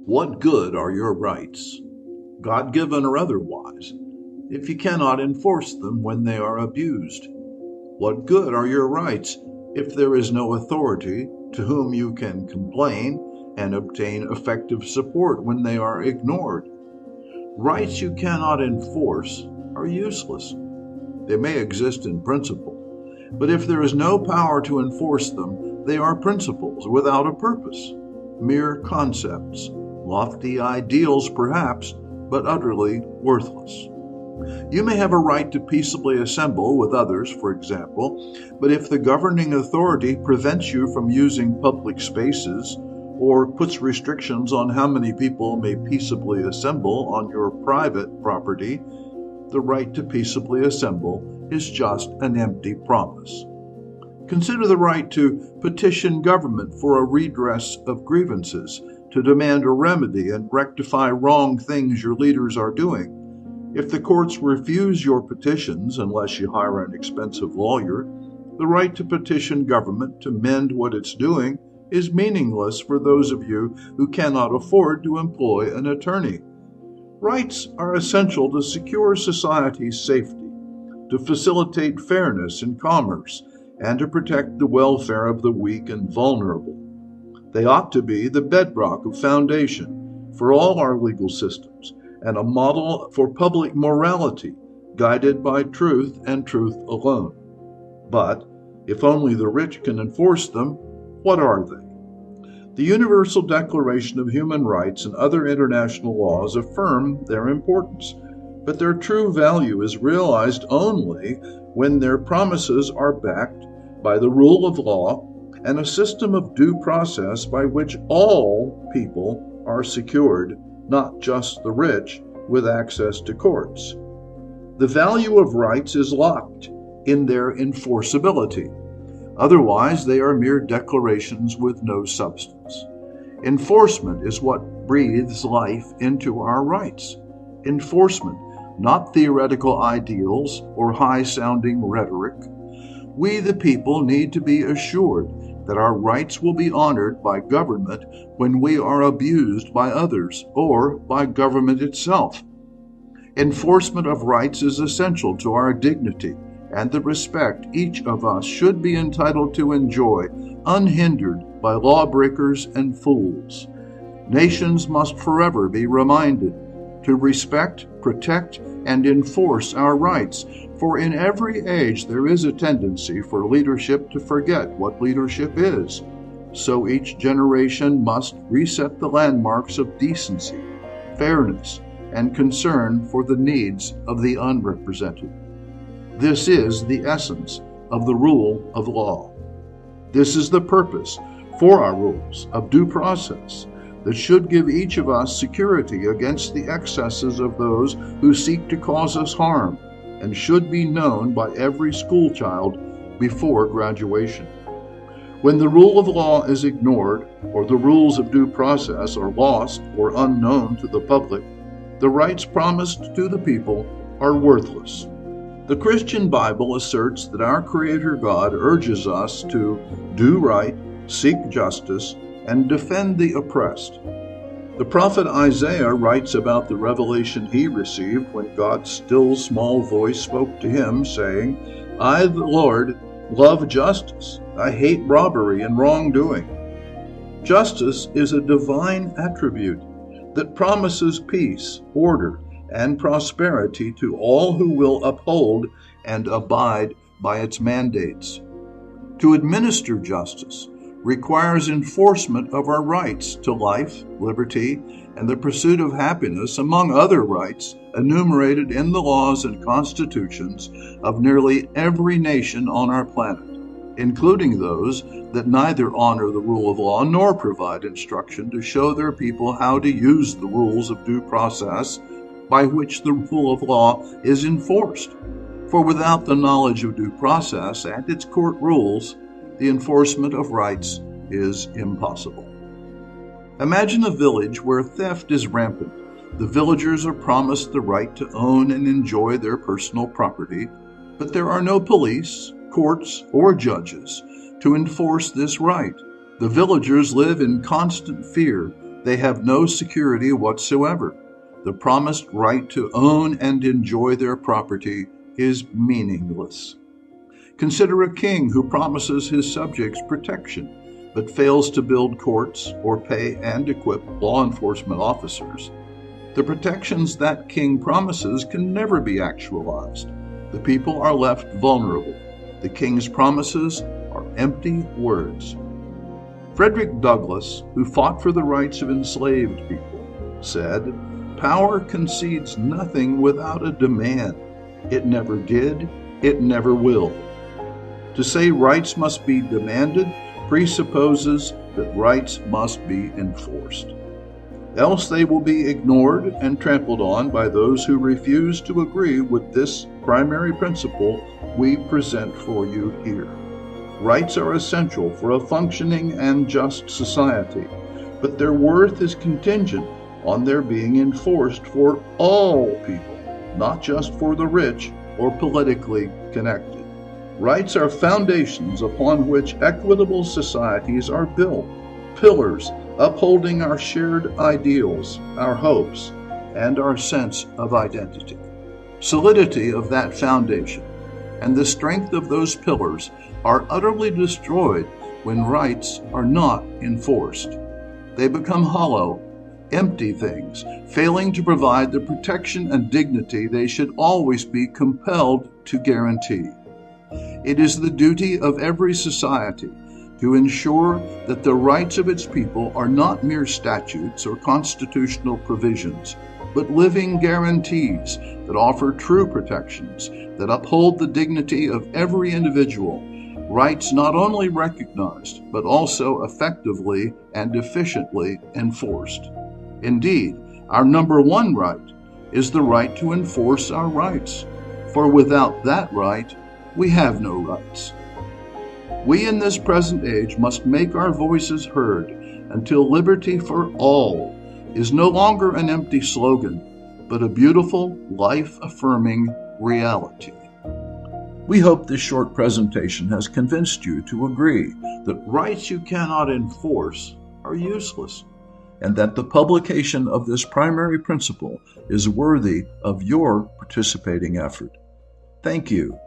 What good are your rights, God-given or otherwise, if you cannot enforce them when they are abused? What good are your rights if there is no authority to whom you can complain and obtain effective support when they are ignored? Rights you cannot enforce are useless. They may exist in principle, but if there is no power to enforce them, they are principles without a purpose, mere concepts, lofty ideals perhaps, but utterly worthless. You may have a right to peaceably assemble with others, for example, but if the governing authority prevents you from using public spaces or puts restrictions on how many people may peaceably assemble on your private property, the right to peaceably assemble is just an empty promise. Consider the right to petition government for a redress of grievances, to demand a remedy and rectify wrong things your leaders are doing. If the courts refuse your petitions, unless you hire an expensive lawyer, the right to petition government to mend what it's doing is meaningless for those of you who cannot afford to employ an attorney. Rights are essential to secure society's safety, to facilitate fairness in commerce, and to protect the welfare of the weak and vulnerable. They ought to be the bedrock of foundation for all our legal systems and a model for public morality guided by truth and truth alone. But if only the rich can enforce them, what are they? The Universal Declaration of Human Rights and other international laws affirm their importance, but their true value is realized only when their promises are backed by the rule of law and a system of due process by which all people are secured, not just the rich, with access to courts. The value of rights is locked in their enforceability. Otherwise, they are mere declarations with no substance. Enforcement is what breathes life into our rights. Enforcement, not theoretical ideals or high-sounding rhetoric. We, the people, need to be assured that our rights will be honored by government when we are abused by others or by government itself. Enforcement of rights is essential to our dignity and the respect each of us should be entitled to enjoy, unhindered by lawbreakers and fools. Nations must forever be reminded to respect, protect, and enforce our rights, for in every age there is a tendency for leadership to forget what leadership is. So each generation must reset the landmarks of decency, fairness, and concern for the needs of the unrepresented. This is the essence of the rule of law. This is the purpose for our rules of due process that should give each of us security against the excesses of those who seek to cause us harm, and should be known by every schoolchild before graduation. When the rule of law is ignored, or the rules of due process are lost or unknown to the public, the rights promised to the people are worthless. The Christian Bible asserts that our Creator God urges us to do right, seek justice, and defend the oppressed. The prophet Isaiah writes about the revelation he received when God's still small voice spoke to him, saying, I, the Lord, love justice. I hate robbery and wrongdoing. Justice is a divine attribute that promises peace, order, and prosperity to all who will uphold and abide by its mandates. To administer justice requires enforcement of our rights to life, liberty, and the pursuit of happiness, among other rights enumerated in the laws and constitutions of nearly every nation on our planet, including those that neither honor the rule of law nor provide instruction to show their people how to use the rules of due process by which the rule of law is enforced. For without the knowledge of due process and its court rules, the enforcement of rights is impossible. Imagine a village where theft is rampant. The villagers are promised the right to own and enjoy their personal property, but there are no police, courts, or judges to enforce this right. The villagers live in constant fear, they have no security whatsoever. The promised right to own and enjoy their property is meaningless. Consider a king who promises his subjects protection, but fails to build courts or pay and equip law enforcement officers. The protections that king promises can never be actualized. The people are left vulnerable. The king's promises are empty words. Frederick Douglass, who fought for the rights of enslaved people, said, "Power concedes nothing without a demand. It never did, it never will." To say rights must be demanded presupposes that rights must be enforced. Else they will be ignored and trampled on by those who refuse to agree with this primary principle we present for you here. Rights are essential for a functioning and just society, but their worth is contingent on their being enforced for all people, not just for the rich or politically connected. Rights are foundations upon which equitable societies are built, pillars upholding our shared ideals, our hopes, and our sense of identity. Solidity of that foundation and the strength of those pillars are utterly destroyed when rights are not enforced. They become hollow, empty things, failing to provide the protection and dignity they should always be compelled to guarantee. It is the duty of every society to ensure that the rights of its people are not mere statutes or constitutional provisions, but living guarantees that offer true protections, that uphold the dignity of every individual, rights not only recognized, but also effectively and efficiently enforced. Indeed, our number one right is the right to enforce our rights, for without that right, we have no rights. We in this present age must make our voices heard until liberty for all is no longer an empty slogan, but a beautiful, life-affirming reality. We hope this short presentation has convinced you to agree that rights you cannot enforce are useless, and that the publication of this primary principle is worthy of your participating effort. Thank you.